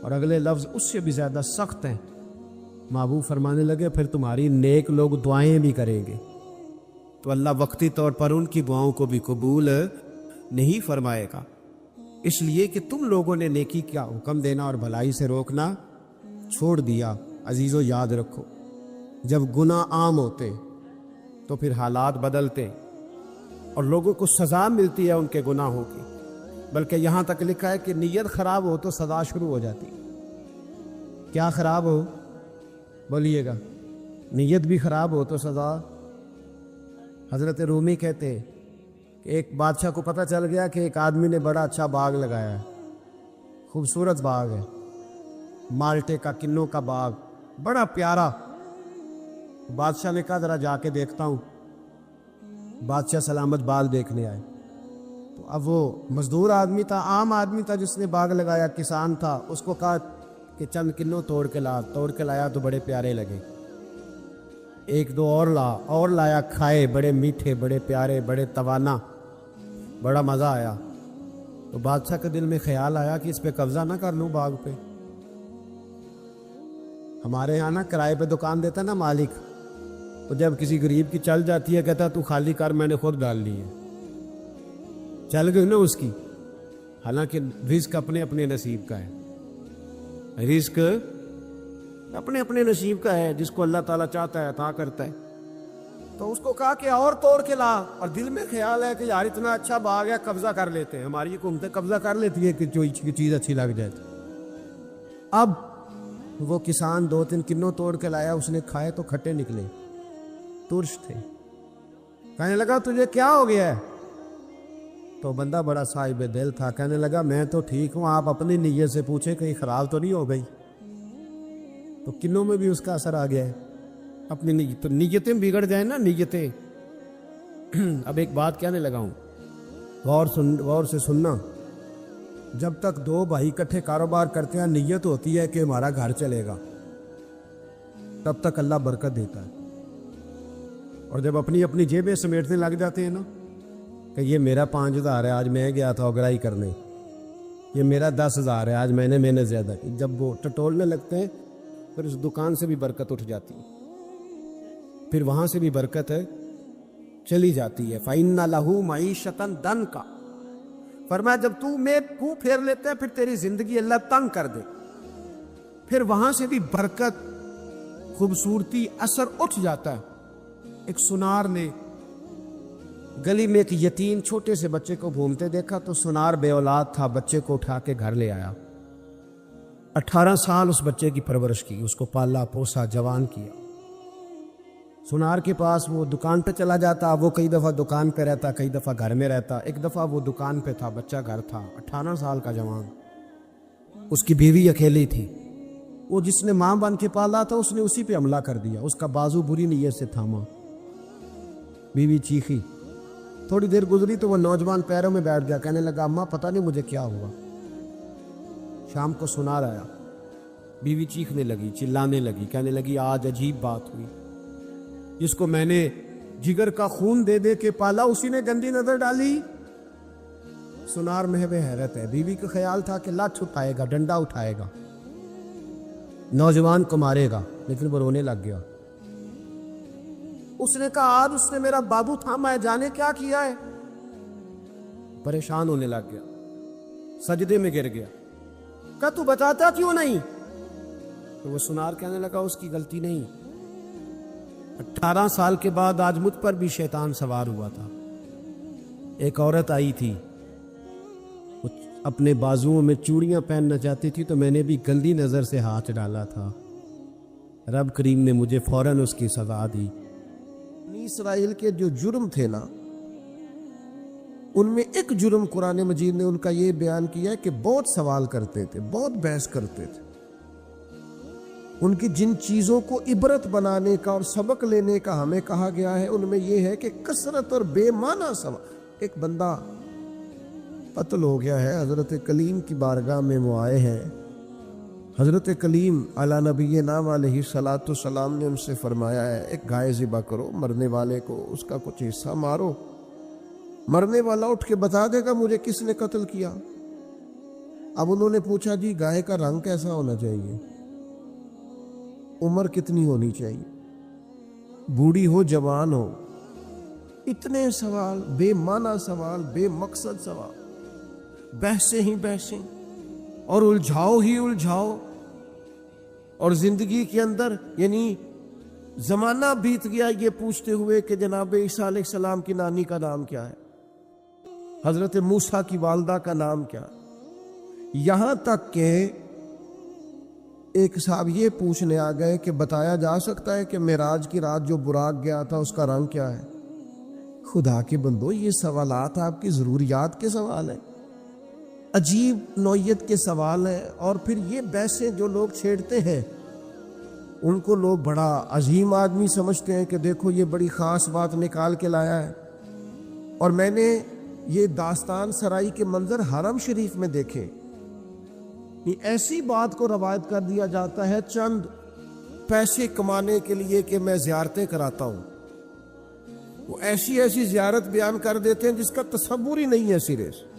اور اگلے لفظ اس سے بھی زیادہ سخت ہیں. محبوب فرمانے لگے پھر تمہاری نیک لوگ دعائیں بھی کریں گے تو اللہ وقتی طور پر ان کی دعاؤں کو بھی قبول نہیں فرمائے گا. اس لیے کہ تم لوگوں نے نیکی کا حکم دینا اور بھلائی سے روکنا چھوڑ دیا. عزیزو یاد رکھو، جب گناہ عام ہوتے تو پھر حالات بدلتے اور لوگوں کو سزا ملتی ہے ان کے گناہوں کی. بلکہ یہاں تک لکھا ہے کہ نیت خراب ہو تو سزا شروع ہو جاتی. کیا خراب ہو؟ بولیے گا. نیت بھی خراب ہو تو سزا. حضرت رومی کہتے ہیں کہ ایک بادشاہ کو پتہ چل گیا کہ ایک آدمی نے بڑا اچھا باغ لگایا ہے، خوبصورت باغ ہے، مالٹے کا، کنوں کا باغ، بڑا پیارا. بادشاہ نے کہا ذرا جا کے دیکھتا ہوں. بادشاہ سلامت باغ دیکھنے آئے تو اب وہ مزدور آدمی تھا، عام آدمی تھا جس نے باغ لگایا، کسان تھا. اس کو کہا کہ چند کنوں توڑ کے لایا تو بڑے پیارے لگے. ایک دو اور لایا، کھائے، بڑے میٹھے، بڑے پیارے، بڑے توانا، بڑا مزہ آیا. تو بادشاہ کے دل میں خیال آیا کہ اس پہ قبضہ نہ کر لوں باغ پہ. ہمارے یہاں نا کرائے پہ دکان دیتا نا مالک، تو جب کسی غریب کی چل جاتی ہے کہتا تو خالی کر، میں نے خود ڈال لی ہے. چل گئی نا اس کی. حالانکہ رزق اپنے اپنے نصیب کا ہے، رزق اپنے اپنے نصیب کا ہے. جس کو اللہ تعالیٰ چاہتا ہے عطا کرتا ہے. تو اس کو کہا کہ اور توڑ کے لا. اور دل میں خیال ہے کہ یار اتنا اچھا باغ ہے، قبضہ کر لیتے ہیں. ہماری حکومتیں قبضہ کر لیتی ہے کہ جو چیز اچھی لگ جائے. اب وہ کسان 2-3 کنوں توڑ کے لایا، اس نے کھائے تو کھٹے نکلے، ترش تھے. کہنے لگا تجھے کیا ہو گیا ہے؟ تو بندہ بڑا صاحب دل تھا، کہنے لگا میں تو ٹھیک ہوں، آپ اپنی نیت سے پوچھیں کہیں خراب تو نہیں ہو گئی. تو کنوں میں بھی اس کا اثر آ گیا ہے. اپنی نیت، تو نیتیں بگڑ جائیں نا، نیتیں. اب ایک بات کہنے لگا ہوں، غور سے سننا. جب تک 2 بھائی اکٹھے کاروبار کرتے ہیں، نیت ہوتی ہے کہ ہمارا گھر چلے گا، تب تک اللہ برکت دیتا ہے. اور جب اپنی اپنی جیبیں سمیٹنے لگ جاتے ہیں نا کہ یہ میرا 5,000 ہے، آج میں گیا تھا اگرائی کرنے، یہ میرا 10,000 ہے، آج میں نے محنت زیادہ کی. جب وہ ٹٹولنے لگتے ہیں پھر اس دکان سے بھی برکت اٹھ جاتی ہے، پھر وہاں سے بھی برکت ہے چلی جاتی ہے۔ فَإِنَّ لَهُ مَعِيشَةً ضَنْكَ، فرمایا جب تو منہ پھیر لیتا ہے پھر تیری زندگی اللہ تنگ کر دے، پھر وہاں سے بھی برکت، خوبصورتی، اثر اٹھ جاتا ہے۔ ایک سنار نے گلی میں ایک یتیم چھوٹے سے بچے کو گھومتے دیکھا تو سنار بے اولاد تھا، بچے کو اٹھا کے گھر لے آیا، 18 سال اس بچے کی پرورش کی، اس کو پالا پوسا، جوان کیا۔ سنار کے پاس وہ دکان پہ چلا جاتا، وہ کئی دفعہ دکان پہ رہتا، کئی دفعہ گھر میں رہتا، ایک دفعہ وہ دکان پہ تھا، بچہ گھر تھا، 18 سال کا جوان، اس کی بیوی اکیلی تھی، وہ جس نے ماں بن کے پالا تھا اس نے اسی پہ حملہ کر دیا، اس کا بازو بری نیت سے تھاما، بیوی چیخی، تھوڑی دیر گزری تو وہ نوجوان پیروں میں بیٹھ گیا، کہنے لگا اماں پتہ نہیں مجھے کیا ہوا۔ شام کو سنار آیا، بیوی چیخنے لگی، چلانے لگی، کہنے لگی آج عجیب بات ہوئی، جس کو میں نے جگر کا خون دے دے کے پالا اسی نے گندی نظر ڈالی۔ سنار محو حیرت ہے، بیوی کا خیال تھا کہ لٹھ اٹھائے گا، ڈنڈا اٹھائے گا، نوجوان کو مارے گا، لیکن وہ رونے لگ گیا۔ اس نے کہا آج اس نے میرا بابو تھاما ہے، جانے کیا کیا ہے، پریشان ہونے لگ گیا، سجدے میں گر گیا، کہا تو بتاتا کیوں نہیں؟ تو وہ سنار کہنے لگا اس کی غلطی نہیں، 18 سال کے بعد آج مجھ پر بھی شیطان سوار ہوا تھا، ایک عورت آئی تھی، وہ اپنے بازوؤں میں چوڑیاں پہننا چاہتی تھی تو میں نے بھی گندی نظر سے ہاتھ ڈالا تھا، رب کریم نے مجھے فوراً اس کی سزا دی۔ بنی اسرائیل کے جو جرم تھے نا، ان میں ایک جرم قرآن مجید نے ان کا یہ بیان کیا ہے کہ بہت سوال کرتے تھے، بہت بحث کرتے تھے۔ ان کی جن چیزوں کو عبرت بنانے کا اور سبق لینے کا ہمیں کہا گیا ہے ان میں یہ ہے کہ کثرت اور بے معنی سوال۔ ایک بندہ قتل ہو گیا ہے، حضرت کلیم کی بارگاہ میں وہ آئے ہیں، حضرت کلیم علی نبی نام علیہ الصلاۃ والسلام نے ان سے فرمایا ہے ایک گائے ذبح کرو، مرنے والے کو اس کا کچھ حصہ مارو، مرنے والا اٹھ کے بتا دے گا مجھے کس نے قتل کیا۔ اب انہوں نے پوچھا جی گائے کا رنگ کیسا ہونا چاہیے، عمر کتنی ہونی چاہیے، بوڑھی ہو جوان ہو، اتنے سوال، بے معنی سوال، بے مقصد سوال، بحثیں ہی بحثیں اور الجھاؤ ہی الجھاؤ، اور زندگی کے اندر یعنی زمانہ بیت گیا یہ پوچھتے ہوئے کہ جناب عیسیٰ علیہ السلام کی نانی کا نام کیا ہے، حضرت موسیٰ کی والدہ کا نام کیا، یہاں تک کہ ایک صاحب یہ پوچھنے آ گئے کہ بتایا جا سکتا ہے کہ معراج کی رات جو براق گیا تھا اس کا رنگ کیا ہے۔ خدا کے بندو، یہ سوالات آپ کی ضروریات کے سوال ہیں، عجیب نوعیت کے سوال ہیں، اور پھر یہ بحثیں جو لوگ چھیڑتے ہیں ان کو لوگ بڑا عظیم آدمی سمجھتے ہیں کہ دیکھو یہ بڑی خاص بات نکال کے لایا ہے۔ اور میں نے یہ داستان سرائی کے منظر حرم شریف میں دیکھے، یہ ایسی بات کو روایت کر دیا جاتا ہے چند پیسے کمانے کے لیے کہ میں زیارتیں کراتا ہوں، وہ ایسی ایسی زیارت بیان کر دیتے ہیں جس کا تصور ہی نہیں ہے سرے سے۔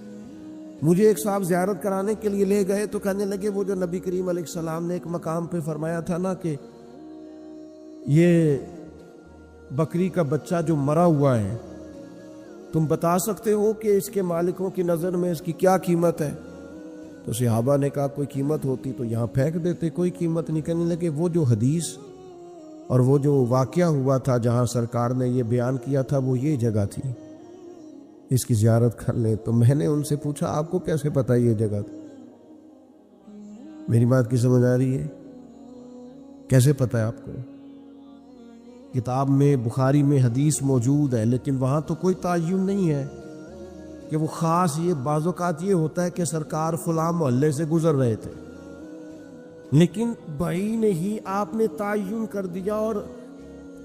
مجھے ایک صاحب زیارت کرانے کے لیے لے گئے تو کہنے لگے وہ جو نبی کریم علیہ السلام نے ایک مقام پہ فرمایا تھا نا کہ یہ بکری کا بچہ جو مرا ہوا ہے تم بتا سکتے ہو کہ اس کے مالکوں کی نظر میں اس کی کیا قیمت ہے؟ تو صحابہ نے کہا کوئی قیمت ہوتی تو یہاں پھینک دیتے، کوئی قیمت نہیں۔ کہنے لگے وہ جو حدیث اور وہ جو واقعہ ہوا تھا جہاں سرکار نے یہ بیان کیا تھا وہ یہ جگہ تھی، اس کی زیارت کر لیں۔ تو میں نے ان سے پوچھا آپ کو کیسے پتہ یہ جگہ تھی؟ میری بات کی سمجھ آ رہی ہے؟ کیسے پتہ ہے آپ کو؟ کتاب میں بخاری میں حدیث موجود ہے لیکن وہاں تو کوئی تعین نہیں ہے کہ وہ خاص، یہ بعض اوقات یہ ہوتا ہے کہ سرکار فلاں محلے سے گزر رہے تھے لیکن بھائی نہیں آپ نے تعین کر دیا، اور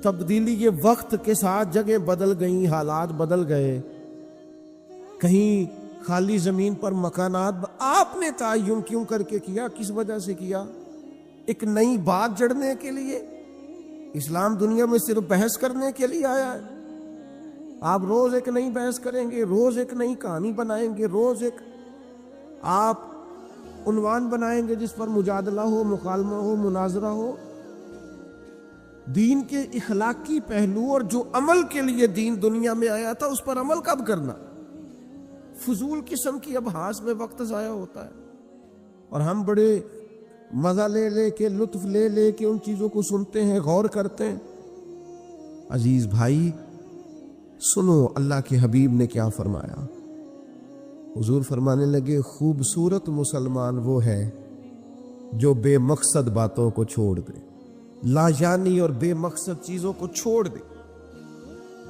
تبدیلی یہ وقت کے ساتھ جگہ بدل گئیں، حالات بدل گئے، کہیں خالی زمین پر مکانات آپ نے تعین کیوں کر کے کیا؟ کس وجہ سے کیا؟ ایک نئی بات جڑنے کے لیے؟ اسلام دنیا میں صرف بحث کرنے کے لیے آیا ہے؟ آپ روز ایک نئی بحث کریں گے، روز ایک نئی کہانی بنائیں گے، روز ایک آپ عنوان بنائیں گے جس پر مجادلہ ہو، مکالمہ ہو، مناظرہ ہو؟ دین کے اخلاقی پہلو اور جو عمل کے لیے دین دنیا میں آیا تھا اس پر عمل کب کرنا؟ فضول قسم کی ابحاث میں وقت ضائع ہوتا ہے، اور ہم بڑے مزہ لے لے کے، لطف لے لے کے ان چیزوں کو سنتے ہیں، غور کرتے ہیں۔ عزیز بھائی سنو اللہ کے حبیب نے کیا فرمایا۔ حضور فرمانے لگے خوبصورت مسلمان وہ ہے جو بے مقصد باتوں کو چھوڑ دے، لا یعنی اور بے مقصد چیزوں کو چھوڑ دے،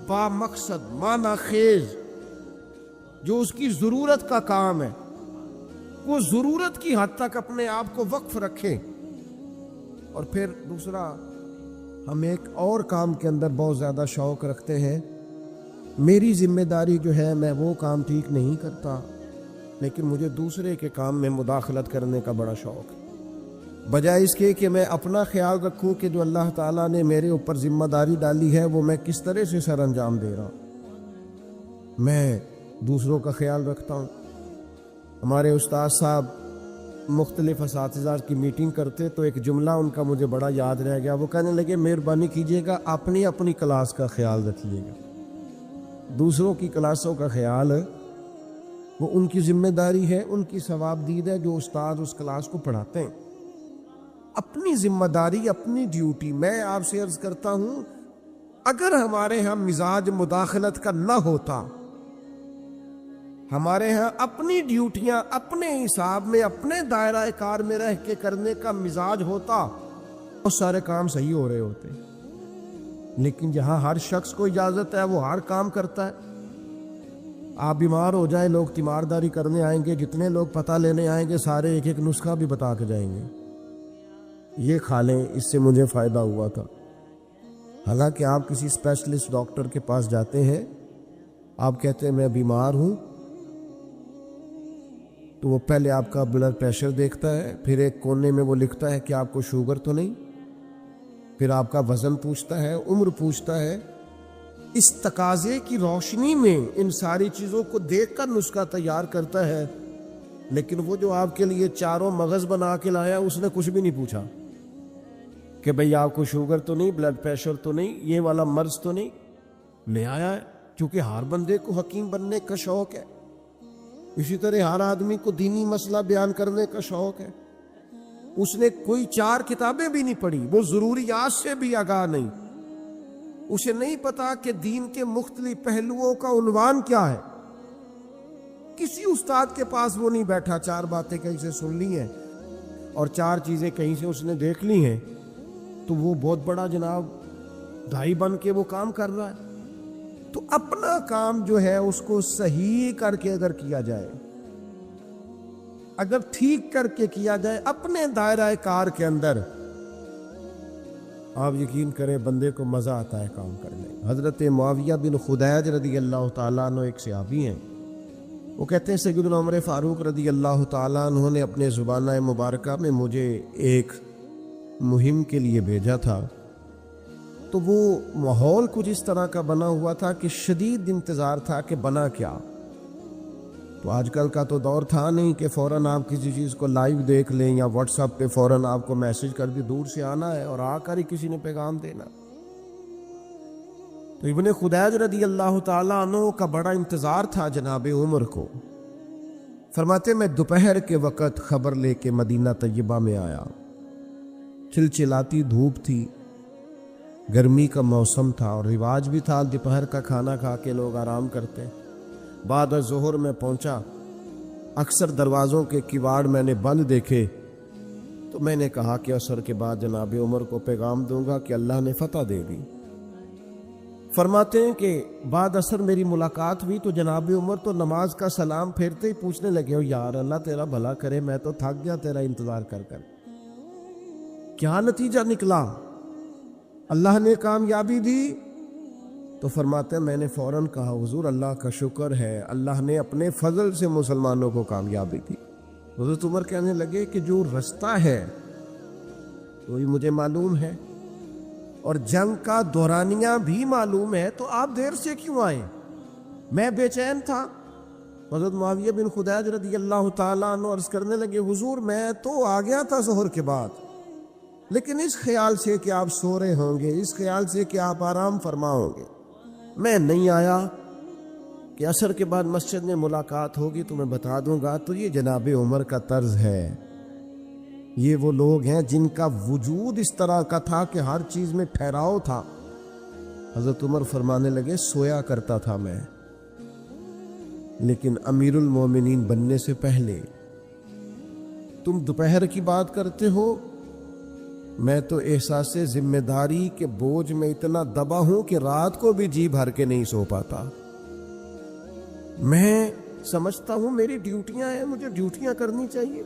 با مقصد معنی خیز جو اس کی ضرورت کا کام ہے وہ ضرورت کی حد تک اپنے آپ کو وقف رکھے۔ اور پھر دوسرا، ہم ایک اور کام کے اندر بہت زیادہ شوق رکھتے ہیں، میری ذمہ داری جو ہے میں وہ کام ٹھیک نہیں کرتا، لیکن مجھے دوسرے کے کام میں مداخلت کرنے کا بڑا شوق ہے، بجائے اس کے کہ میں اپنا خیال رکھوں کہ جو اللہ تعالیٰ نے میرے اوپر ذمہ داری ڈالی ہے وہ میں کس طرح سے سر انجام دے رہا ہوں، میں دوسروں کا خیال رکھتا ہوں۔ ہمارے استاد صاحب مختلف اساتذہ کی میٹنگ کرتے تو ایک جملہ ان کا مجھے بڑا یاد رہ گیا، وہ کہنے لگے مہربانی کیجیے گا اپنی اپنی کلاس کا خیال رکھیے گا، دوسروں کی کلاسوں کا خیال وہ ان کی ذمہ داری ہے، ان کی ثواب دید ہے جو استاد اس کلاس کو پڑھاتے ہیں۔ اپنی ذمہ داری، اپنی ڈیوٹی۔ میں آپ سے عرض کرتا ہوں اگر ہمارے ہاں مزاج مداخلت کا نہ ہوتا، ہمارے ہاں اپنی ڈیوٹیاں اپنے حساب میں اپنے دائرہ کار میں رہ کے کرنے کا مزاج ہوتا، بہت سارے کام صحیح ہو رہے ہوتے، لیکن جہاں ہر شخص کو اجازت ہے وہ ہر کام کرتا ہے۔ آپ بیمار ہو جائیں، لوگ تیمارداری کرنے آئیں گے، جتنے لوگ پتہ لینے آئیں گے سارے ایک ایک نسخہ بھی بتا کے جائیں گے، یہ کھا لیں اس سے مجھے فائدہ ہوا تھا۔ حالانکہ آپ کسی اسپیشلسٹ ڈاکٹر کے پاس جاتے ہیں، آپ کہتے ہیں میں بیمار ہوں، تو وہ پہلے آپ کا بلڈ پریشر دیکھتا ہے، پھر ایک کونے میں وہ لکھتا ہے کہ آپ کو شوگر تو نہیں، پھر آپ کا وزن پوچھتا ہے، عمر پوچھتا ہے۔ اس تقاضے کی روشنی میں ان ساری چیزوں کو دیکھ کر نسخہ تیار کرتا ہے، لیکن وہ جو آپ کے لیے چاروں مغز بنا کے لایا اس نے کچھ بھی نہیں پوچھا کہ بھئی آپ کو شوگر تو نہیں، بلڈ پریشر تو نہیں، یہ والا مرض تو نہیں، لے آیا ہے۔ کیونکہ ہر بندے کو حکیم بننے کا شوق ہے، اسی طرح ہر آدمی کو دینی مسئلہ بیان کرنے کا شوق ہے۔ اس نے کوئی 4 کتابیں بھی نہیں پڑھی، وہ ضروریات سے بھی آگاہ نہیں، اسے نہیں پتا کہ دین کے مختلف پہلوؤں کا عنوان کیا ہے۔ کسی استاد کے پاس وہ نہیں بیٹھا، 4 باتیں کہیں سے سن لی ہیں اور 4 چیزیں کہیں سے اس نے دیکھ لی ہیں تو وہ بہت بڑا جناب دائی بن کے وہ کام کر رہا ہے۔ تو اپنا کام جو ہے اس کو صحیح کر کے اگر کیا جائے، اگر ٹھیک کر کے کیا جائے اپنے دائرہ کار کے اندر، آپ یقین کریں بندے کو مزہ آتا ہے کام کرنے۔ حضرت معاویہ بن خدیج رضی اللہ تعالیٰ عنہ ایک صحابی ہیں، وہ کہتے ہیں سیدنا عمر فاروق رضی اللہ تعالیٰ عنہ نے اپنے زبانہ مبارکہ میں مجھے ایک مہم کے لیے بھیجا تھا، تو وہ ماحول کچھ اس طرح کا بنا ہوا تھا کہ شدید انتظار تھا کہ بنا کیا۔ تو آج کل کا تو دور تھا نہیں کہ فوراً آپ کسی چیز کو لائیو دیکھ لیں یا واٹس ایپ پہ فوراً آپ کو میسج کر دی، دور سے آنا ہے اور آ کر ہی کسی نے پیغام دینا۔ تو ابن خدیج رضی اللہ تعالیٰ عنہ کا بڑا انتظار تھا جناب عمر کو۔ فرماتے میں دوپہر کے وقت خبر لے کے مدینہ طیبہ میں آیا، چلچلاتی دھوپ تھی، گرمی کا موسم تھا اور رواج بھی تھا دوپہر کا کھانا کھا کے لوگ آرام کرتے۔ بعد ظہر میں پہنچا، اکثر دروازوں کے کواڑ میں نے بند دیکھے، تو میں نے کہا کہ عصر کے بعد جناب عمر کو پیغام دوں گا کہ اللہ نے فتح دے دی۔ فرماتے ہیں کہ بعد عصر میری ملاقات ہوئی تو جناب عمر تو نماز کا سلام پھیرتے ہی پوچھنے لگے، او یار اللہ تیرا بھلا کرے، میں تو تھک گیا تیرا انتظار کر کر، کیا نتیجہ نکلا؟ اللہ نے کامیابی دی؟ تو فرماتے ہیں میں نے فوراً کہا حضور اللہ کا شکر ہے، اللہ نے اپنے فضل سے مسلمانوں کو کامیابی دی۔ حضرت عمر کہنے لگے کہ جو رستہ ہے وہی مجھے معلوم ہے اور جنگ کا دورانیہ بھی معلوم ہے، تو آپ دیر سے کیوں آئے؟ میں بے چین تھا، حضرت معاویہ بن خدیج رضی اللہ تعالیٰ عنہ عرض کرنے لگے حضور میں تو آ گیا تھا ظہر کے بعد، لیکن اس خیال سے کہ آپ سو رہے ہوں گے، اس خیال سے کہ آپ آرام فرما ہوں گے، میں نہیں آیا کہ عصر کے بعد مسجد میں ملاقات ہوگی تو میں بتا دوں گا۔ تو یہ جناب عمر کا طرز ہے، یہ وہ لوگ ہیں جن کا وجود اس طرح کا تھا کہ ہر چیز میں ٹھہراؤ تھا۔ حضرت عمر فرمانے لگے سویا کرتا تھا میں، لیکن امیر المومنین بننے سے پہلے تم دوپہر کی بات کرتے ہو، میں تو احساس ذمہ داری کے بوجھ میں اتنا دبا ہوں کہ رات کو بھی جی بھر کے نہیں سو پاتا۔ میں سمجھتا ہوں میری ڈیوٹیاں ہیں، مجھے ڈیوٹیاں کرنی چاہیے،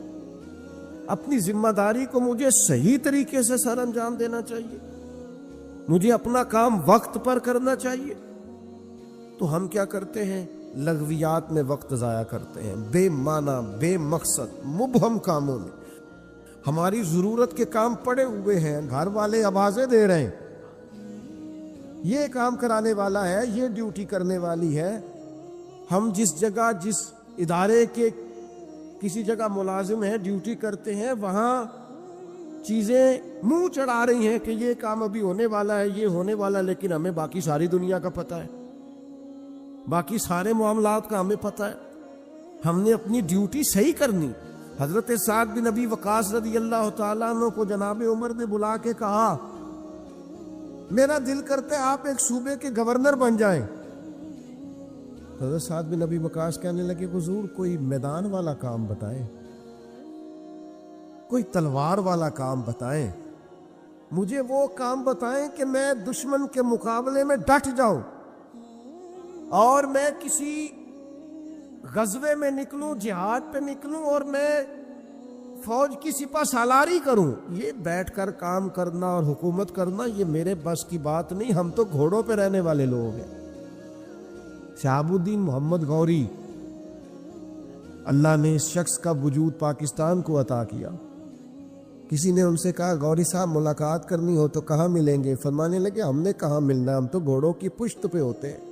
اپنی ذمہ داری کو مجھے صحیح طریقے سے سر انجام دینا چاہیے، مجھے اپنا کام وقت پر کرنا چاہیے۔ تو ہم کیا کرتے ہیں؟ لغویات میں وقت ضائع کرتے ہیں، بے معنی بے مقصد مبہم کاموں میں۔ ہماری ضرورت کے کام پڑے ہوئے ہیں، گھر والے آوازیں دے رہے ہیں، یہ کام کرانے والا ہے، یہ ڈیوٹی کرنے والی ہے۔ ہم جس جگہ جس ادارے کے کسی جگہ ملازم ہیں، ڈیوٹی کرتے ہیں، وہاں چیزیں منہ چڑھا رہی ہیں کہ یہ کام ابھی ہونے والا ہے، یہ ہونے والا ہے، لیکن ہمیں باقی ساری دنیا کا پتہ ہے، باقی سارے معاملات کا ہمیں پتہ ہے۔ ہم نے اپنی ڈیوٹی صحیح کرنی۔ حضرت سعد بن ابی وقاص رضی اللہ تعالیٰ عنہ کو جناب عمر نے بلا کے کہا میرا دل کرتا ہے آپ ایک صوبے کے گورنر بن جائیں۔ حضرت سعد بن ابی وقاص کہنے لگے حضور کوئی میدان والا کام بتائیں، کوئی تلوار والا کام بتائیں، مجھے وہ کام بتائیں کہ میں دشمن کے مقابلے میں ڈٹ جاؤں اور میں کسی غزوے میں نکلوں، جہاد پہ نکلوں اور میں فوج کی سپہ سالاری کروں۔ یہ بیٹھ کر کام کرنا اور حکومت کرنا یہ میرے بس کی بات نہیں، ہم تو گھوڑوں پہ رہنے والے لوگ ہیں۔ شہاب الدین محمد غوری، اللہ نے اس شخص کا وجود پاکستان کو عطا کیا۔ کسی نے ان سے کہا غوری صاحب ملاقات کرنی ہو تو کہاں ملیں گے؟ فرمانے لگے ہم نے کہاں ملنا، ہم تو گھوڑوں کی پشت پہ ہوتے ہیں،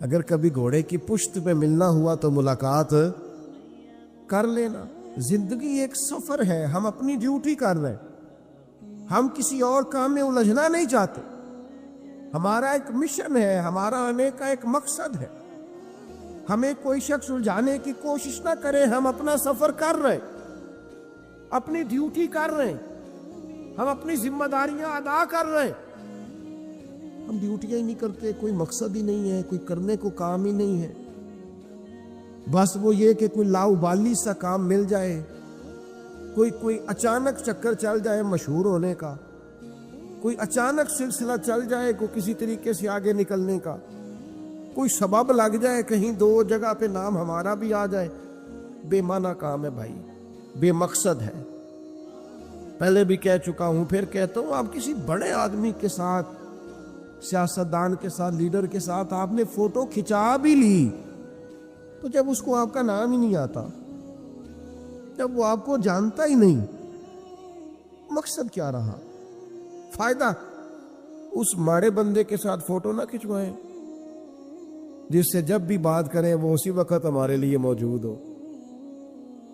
اگر کبھی گھوڑے کی پشت پہ ملنا ہوا تو ملاقات کر لینا۔ زندگی ایک سفر ہے، ہم اپنی ڈیوٹی کر رہے ہیں، ہم کسی اور کام میں الجھنا نہیں چاہتے، ہمارا ایک مشن ہے، ہمارا آنے کا ایک مقصد ہے، ہمیں کوئی شخص الجھانے کی کوشش نہ کرے، ہم اپنا سفر کر رہے ہیں، اپنی ڈیوٹی کر رہے ہیں، ہم اپنی ذمہ داریاں ادا کر رہے ہیں۔ ہم ڈیوٹیاں ہی نہیں کرتے، کوئی مقصد ہی نہیں ہے، کوئی کرنے کو کام ہی نہیں ہے، بس وہ یہ کہ کوئی لاؤبالی سا کام مل جائے، کوئی اچانک چکر چل جائے مشہور ہونے کا، کوئی اچانک سلسلہ چل جائے کوئی کسی طریقے سے آگے نکلنے کا، کوئی سبب لگ جائے کہیں دو جگہ پہ نام ہمارا بھی آ جائے۔ بے معنی کام ہے بھائی، بے مقصد ہے۔ پہلے بھی کہہ چکا ہوں، پھر کہتا ہوں، آپ کسی بڑے آدمی کے ساتھ، سیاستدان کے ساتھ، لیڈر کے ساتھ آپ نے فوٹو کھچا بھی لی تو جب اس کو آپ کا نام ہی نہیں آتا، جب وہ آپ کو جانتا ہی نہیں، مقصد کیا رہا؟ فائدہ؟ اس ماڑے بندے کے ساتھ فوٹو نہ کھچوائیں جس سے جب بھی بات کریں وہ اسی وقت ہمارے لیے موجود ہو،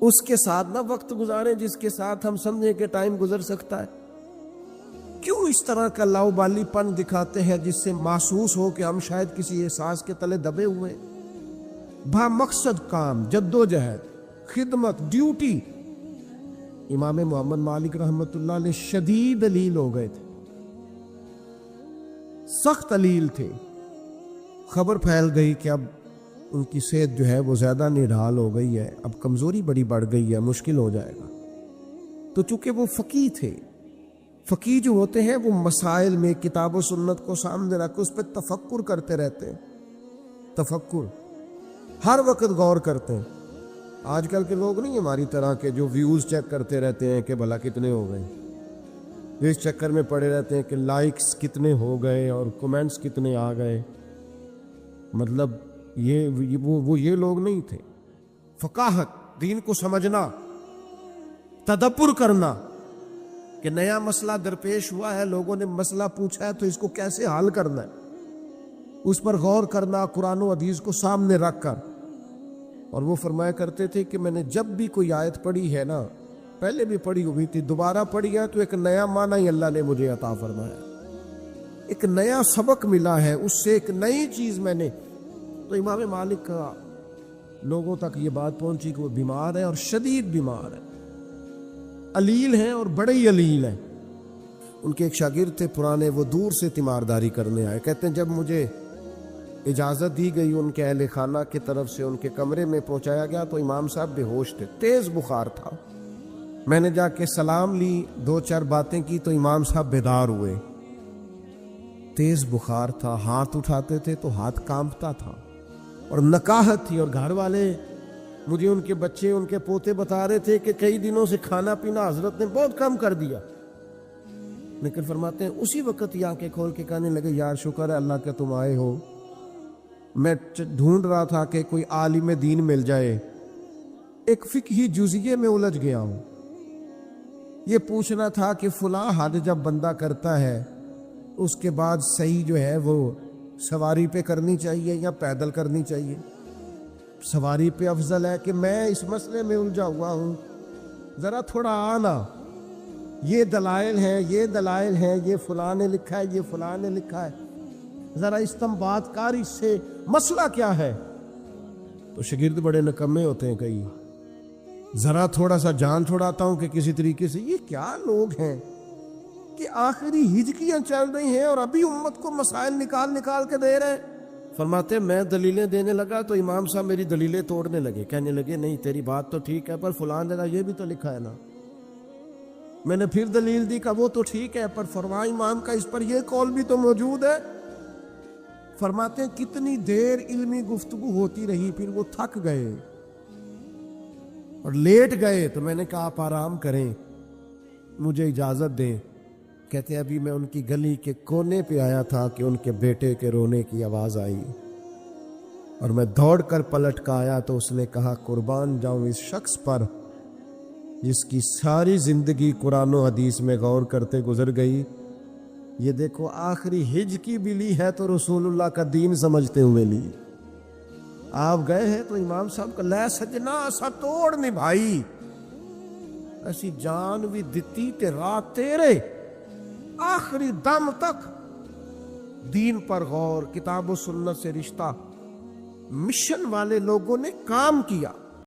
اس کے ساتھ نہ وقت گزاریں جس کے ساتھ ہم سمجھیں کہ ٹائم گزر سکتا ہے۔ کیوں اس طرح کا لاؤبالی پن دکھاتے ہیں جس سے محسوس ہو کہ ہم شاید کسی احساس کے تلے دبے ہوئے ہیں؟ با مقصد کام، جدوجہد، خدمت، ڈیوٹی۔ امام محمد مالک رحمۃ اللہ علیہ شدید علیل ہو گئے تھے، سخت علیل تھے۔ خبر پھیل گئی کہ اب ان کی صحت جو ہے وہ زیادہ نڈھال ہو گئی ہے، اب کمزوری بڑی بڑھ گئی ہے، مشکل ہو جائے گا۔ تو چونکہ وہ فقیہ تھے، فقیہ جو ہوتے ہیں وہ مسائل میں کتاب و سنت کو سامنے رکھ اس پہ تفکر کرتے رہتے ہیں، تفکر ہر وقت غور کرتے ہیں۔ آج کل کے لوگ نہیں ہماری طرح کے جو ویوز چیک کرتے رہتے ہیں کہ بھلا کتنے ہو گئے، جو اس چکر میں پڑے رہتے ہیں کہ لائکس کتنے ہو گئے اور کمنٹس کتنے آ گئے۔ مطلب یہ لوگ نہیں تھے۔ فقاہت، دین کو سمجھنا، تدبر کرنا کہ نیا مسئلہ درپیش ہوا ہے، لوگوں نے مسئلہ پوچھا ہے تو اس کو کیسے حل کرنا ہے، اس پر غور کرنا، قرآن و حدیث کو سامنے رکھ کر اور وہ فرمایا کرتے تھے کہ میں نے جب بھی کوئی آیت پڑھی ہے نا، پہلے بھی پڑھی ہوئی تھی، دوبارہ پڑھی ہے تو ایک نیا معنی ہی اللہ نے مجھے عطا فرمایا، ایک نیا سبق ملا ہے، اس سے ایک نئی چیز میں نے. تو امام مالک کا لوگوں تک یہ بات پہنچی کہ وہ بیمار ہے اور شدید بیمار ہے، علیل ہیں اور بڑے ہی علیل ہیں. ان کے ایک شاگرد تھے پرانے، وہ دور سے تیمارداری کرنے آئے. کہتے ہیں جب مجھے اجازت دی گئی ان کے اہل خانہ کی طرف سے، ان کے کمرے میں پہنچایا گیا تو امام صاحب بے ہوش تھے، تیز بخار تھا. میں نے جا کے سلام لی، 2-4 باتیں کی تو امام صاحب بیدار ہوئے. تیز بخار تھا، ہاتھ اٹھاتے تھے تو ہاتھ کانپتا تھا اور نکاہت تھی. اور گھر والے مجھے ان کے بچے، ان کے پوتے بتا رہے تھے کہ کئی دنوں سے کھانا پینا حضرت نے بہت کم کر دیا. لیکن فرماتے ہیں اسی وقت یہ آنکھیں کھول کے کہنے لگے یار شکر ہے اللہ کہ تم آئے ہو. میں ڈھونڈ رہا تھا کہ کوئی عالم دین مل جائے، ایک فقہی جزیے میں الجھ گیا ہوں. یہ پوچھنا تھا کہ فلاں حد جب بندہ کرتا ہے اس کے بعد صحیح جو ہے وہ سواری پہ کرنی چاہیے یا پیدل کرنی چاہیے. سواری پہ افضل ہے کہ میں اس مسئلے میں الجھا ہوا ہوں، ذرا تھوڑا آنا، یہ دلائل ہیں، یہ دلائل ہیں، یہ فلاں نے لکھا ہے، یہ فلاں نے لکھا ہے، ذرا استنباط کار اس سے مسئلہ کیا ہے. تو شاگرد بڑے نکمے ہوتے ہیں کئی، ذرا تھوڑا سا جان چھڑاتا ہوں کہ کسی طریقے سے یہ کیا لوگ ہیں کہ آخری ہجکیاں چل رہی ہیں اور ابھی امت کو مسائل نکال کے دے رہے ہیں. فرماتے میں دلیلیں دینے لگا تو امام صاحب میری دلیلیں توڑنے لگے، کہنے لگے نہیں تیری بات تو ٹھیک ہے پر فلاں جگہ یہ بھی تو لکھا ہے نا. میں نے پھر دلیل دی کہ وہ تو ٹھیک ہے پر فرمان امام کا اس پر یہ قول بھی تو موجود ہے. فرماتے ہیں کتنی دیر علمی گفتگو ہوتی رہی، پھر وہ تھک گئے اور لیٹ گئے. تو میں نے کہا آپ آرام کریں، مجھے اجازت دیں. کہتے ہیں ابھی میں ان کی گلی کے کونے پہ آیا تھا کہ ان کے بیٹے کے رونے کی آواز آئی اور میں دوڑ کر پلٹ کر آیا تو اس نے کہا قربان جاؤں اس شخص پر جس کی ساری زندگی قرآن و حدیث میں غور کرتے گزر گئی. یہ دیکھو آخری ہج کی بھی لی ہے تو رسول اللہ کا دین سمجھتے ہوئے لی. آپ گئے ہیں تو امام صاحب کا لے سجنا سا توڑ نبھائی، ایسی جان بھی دتی تے رات تیرے، آخری دم تک دین پر غور، کتاب و سنت سے رشتہ. مشن والے لوگوں نے کام کیا.